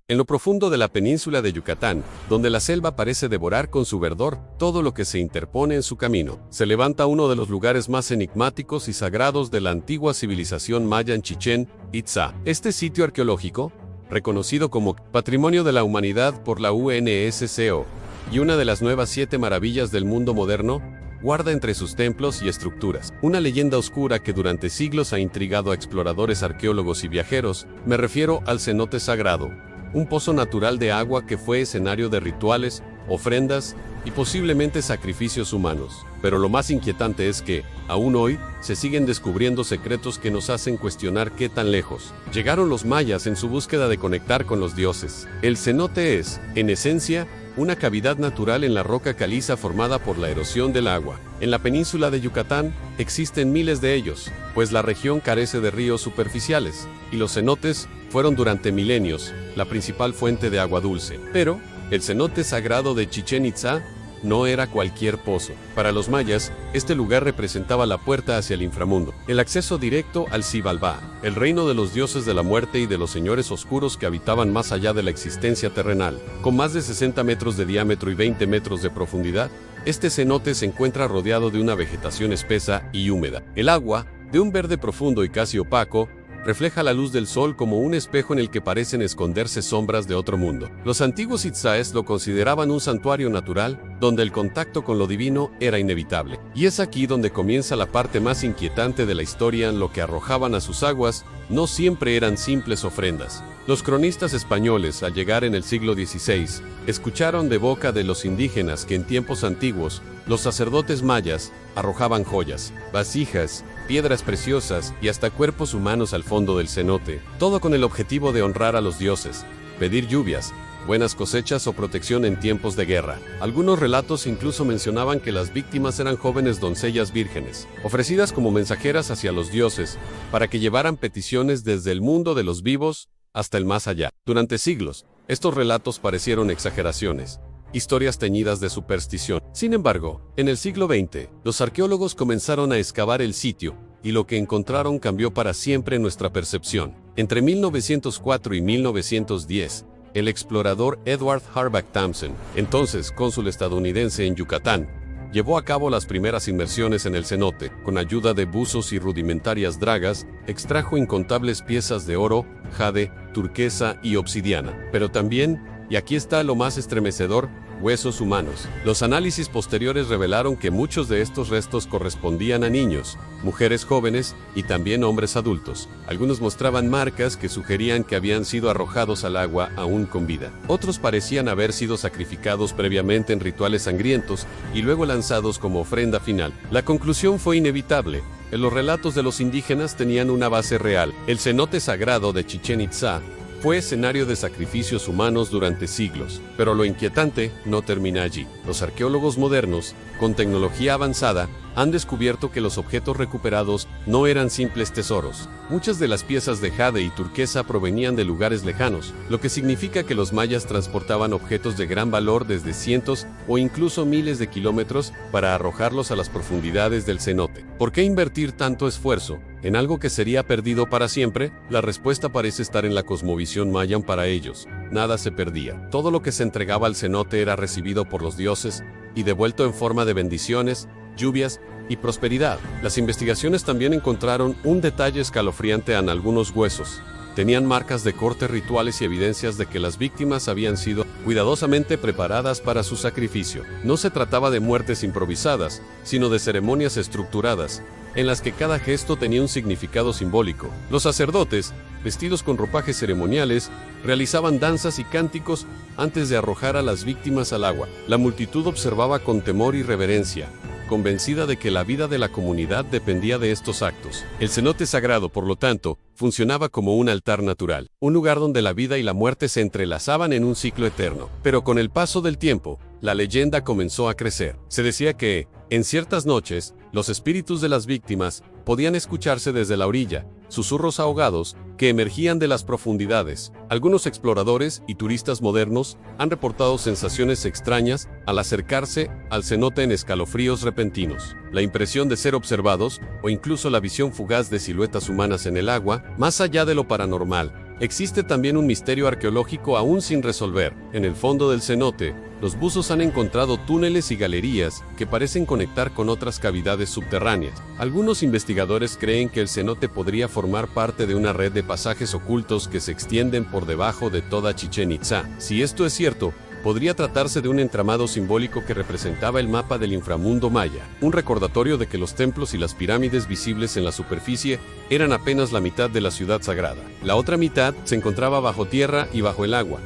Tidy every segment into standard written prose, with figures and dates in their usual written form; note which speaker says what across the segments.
Speaker 1: En lo profundo de la península de Yucatán, donde la selva parece devorar con su verdor todo lo que se interpone en su camino, se levanta uno de los lugares más enigmáticos y sagrados de la antigua civilización maya en Chichén Itzá. Este sitio arqueológico, reconocido como Patrimonio de la Humanidad por la UNESCO y una de las nuevas 7 maravillas del mundo moderno, guarda entre sus templos y estructuras una leyenda oscura que durante siglos ha intrigado a exploradores, arqueólogos y viajeros. Me refiero al cenote sagrado, un pozo natural de agua que fue escenario de rituales, ofrendas y posiblemente sacrificios humanos. Pero lo más inquietante es que, aún hoy, se siguen descubriendo secretos que nos hacen cuestionar qué tan lejos llegaron los mayas en su búsqueda de conectar con los dioses. El cenote es, en esencia, una cavidad natural en la roca caliza formada por la erosión del agua. En la península de Yucatán existen miles de ellos, pues la región carece de ríos superficiales, y los cenotes fueron durante milenios la principal fuente de agua dulce. Pero el cenote sagrado de Chichén Itzá no era cualquier pozo. Para los mayas, este lugar representaba la puerta hacia el inframundo, el acceso directo al Xibalbá, el reino de los dioses de la muerte y de los señores oscuros que habitaban más allá de la existencia terrenal. Con más de 60 metros de diámetro y 20 metros de profundidad, este cenote se encuentra rodeado de una vegetación espesa y húmeda. El agua, de un verde profundo y casi opaco, refleja la luz del sol como un espejo en el que parecen esconderse sombras de otro mundo. Los antiguos itzáes lo consideraban un santuario natural, donde el contacto con lo divino era inevitable. Y es aquí donde comienza la parte más inquietante de la historia. Lo que arrojaban a sus aguas no siempre eran simples ofrendas. Los cronistas españoles, al llegar en el siglo XVI, escucharon de boca de los indígenas que en tiempos antiguos, los sacerdotes mayas arrojaban joyas, vasijas, piedras preciosas y hasta cuerpos humanos al fondo del cenote, todo con el objetivo de honrar a los dioses, pedir lluvias, buenas cosechas o protección en tiempos de guerra. Algunos relatos incluso mencionaban que las víctimas eran jóvenes doncellas vírgenes, ofrecidas como mensajeras hacia los dioses, para que llevaran peticiones desde el mundo de los vivos hasta el más allá. Durante siglos, estos relatos parecieron exageraciones, historias teñidas de superstición. Sin embargo, en el siglo XX, los arqueólogos comenzaron a excavar el sitio, y lo que encontraron cambió para siempre nuestra percepción. Entre 1904 y 1910, el explorador Edward Harback Thompson, entonces cónsul estadounidense en Yucatán, llevó a cabo las primeras inmersiones en el cenote. Con ayuda de buzos y rudimentarias dragas, extrajo incontables piezas de oro, jade, turquesa y obsidiana. Pero también, y aquí está lo más estremecedor, huesos humanos. Los análisis posteriores revelaron que muchos de estos restos correspondían a niños, mujeres jóvenes y también hombres adultos. Algunos mostraban marcas que sugerían que habían sido arrojados al agua aún con vida. Otros parecían haber sido sacrificados previamente en rituales sangrientos y luego lanzados como ofrenda final. La conclusión fue inevitable. Los relatos de los indígenas tenían una base real. El cenote sagrado de Chichén Itzá fue escenario de sacrificios humanos durante siglos, pero lo inquietante no termina allí. Los arqueólogos modernos, con tecnología avanzada, han descubierto que los objetos recuperados no eran simples tesoros. Muchas de las piezas de jade y turquesa provenían de lugares lejanos, lo que significa que los mayas transportaban objetos de gran valor desde cientos o incluso miles de kilómetros para arrojarlos a las profundidades del cenote. ¿Por qué invertir tanto esfuerzo en algo que sería perdido para siempre? La respuesta parece estar en la cosmovisión maya. Para ellos, nada se perdía. Todo lo que se entregaba al cenote era recibido por los dioses y devuelto en forma de bendiciones, lluvias y prosperidad. Las investigaciones también encontraron un detalle escalofriante en algunos huesos. Tenían marcas de cortes rituales y evidencias de que las víctimas habían sido cuidadosamente preparadas para su sacrificio. No se trataba de muertes improvisadas, sino de ceremonias estructuradas, en las que cada gesto tenía un significado simbólico. Los sacerdotes, vestidos con ropajes ceremoniales, realizaban danzas y cánticos antes de arrojar a las víctimas al agua. La multitud observaba con temor y reverencia, convencida de que la vida de la comunidad dependía de estos actos. El cenote sagrado, por lo tanto, funcionaba como un altar natural, un lugar donde la vida y la muerte se entrelazaban en un ciclo eterno. Pero con el paso del tiempo, la leyenda comenzó a crecer. Se decía que, en ciertas noches, los espíritus de las víctimas podían escucharse desde la orilla, susurros ahogados que emergían de las profundidades. Algunos exploradores y turistas modernos han reportado sensaciones extrañas al acercarse al cenote en escalofríos repentinos. La impresión de ser observados o incluso la visión fugaz de siluetas humanas en el agua. Más allá de lo paranormal, Existe también un misterio arqueológico aún sin resolver. En el fondo del cenote, los buzos han encontrado túneles y galerías que parecen conectar con otras cavidades subterráneas. Algunos investigadores creen que el cenote podría formar parte de una red de pasajes ocultos que se extienden por debajo de toda Chichén Itzá. Si esto es cierto, podría tratarse de un entramado simbólico que representaba el mapa del inframundo maya, un recordatorio de que los templos y las pirámides visibles en la superficie eran apenas la mitad de la ciudad sagrada. La otra mitad se encontraba bajo tierra y bajo el agua.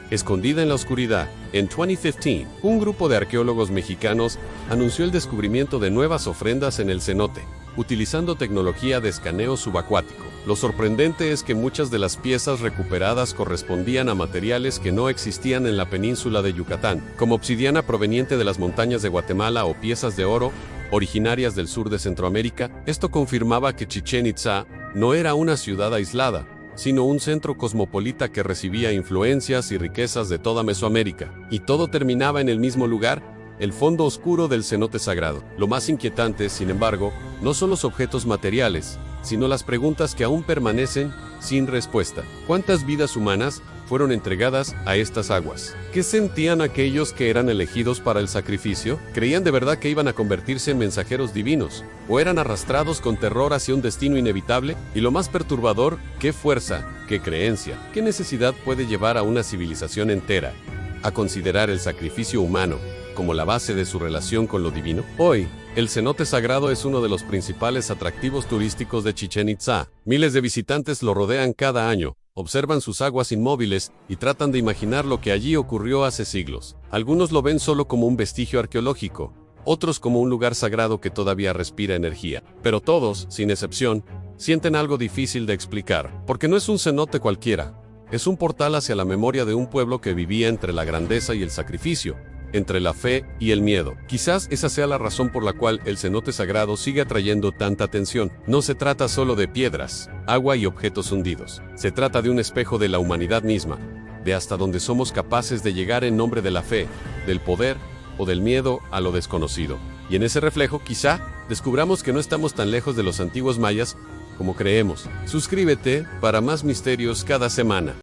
Speaker 1: Escondida en la oscuridad, en 2015, un grupo de arqueólogos mexicanos anunció el descubrimiento de nuevas ofrendas en el cenote, utilizando tecnología de escaneo subacuático. Lo sorprendente es que muchas de las piezas recuperadas correspondían a materiales que no existían en la península de Yucatán, como obsidiana proveniente de las montañas de Guatemala o piezas de oro originarias del sur de Centroamérica. Esto confirmaba que Chichén Itzá no era una ciudad aislada, sino un centro cosmopolita que recibía influencias y riquezas de toda Mesoamérica. Y todo terminaba en el mismo lugar, el fondo oscuro del cenote sagrado. Lo más inquietante, sin embargo, no son los objetos materiales, sino las preguntas que aún permanecen sin respuesta. ¿Cuántas vidas humanas fueron entregadas a estas aguas? ¿Qué sentían aquellos que eran elegidos para el sacrificio? ¿Creían de verdad que iban a convertirse en mensajeros divinos? ¿O eran arrastrados con terror hacia un destino inevitable? Y lo más perturbador, ¿qué fuerza, qué creencia, qué necesidad puede llevar a una civilización entera a considerar el sacrificio humano como la base de su relación con lo divino? Hoy, el cenote sagrado es uno de los principales atractivos turísticos de Chichén Itzá. Miles de visitantes lo rodean cada año, observan sus aguas inmóviles y tratan de imaginar lo que allí ocurrió hace siglos. Algunos lo ven solo como un vestigio arqueológico, otros como un lugar sagrado que todavía respira energía. Pero todos, sin excepción, sienten algo difícil de explicar, porque no es un cenote cualquiera. Es un portal hacia la memoria de un pueblo que vivía entre la grandeza y el sacrificio, entre la fe y el miedo. Quizás esa sea la razón por la cual el cenote sagrado sigue atrayendo tanta atención. No se trata solo de piedras, agua y objetos hundidos. Se trata de un espejo de la humanidad misma, de hasta donde somos capaces de llegar en nombre de la fe, del poder o del miedo a lo desconocido. Y en ese reflejo, quizá, descubramos que no estamos tan lejos de los antiguos mayas como creemos. Suscríbete para más misterios cada semana.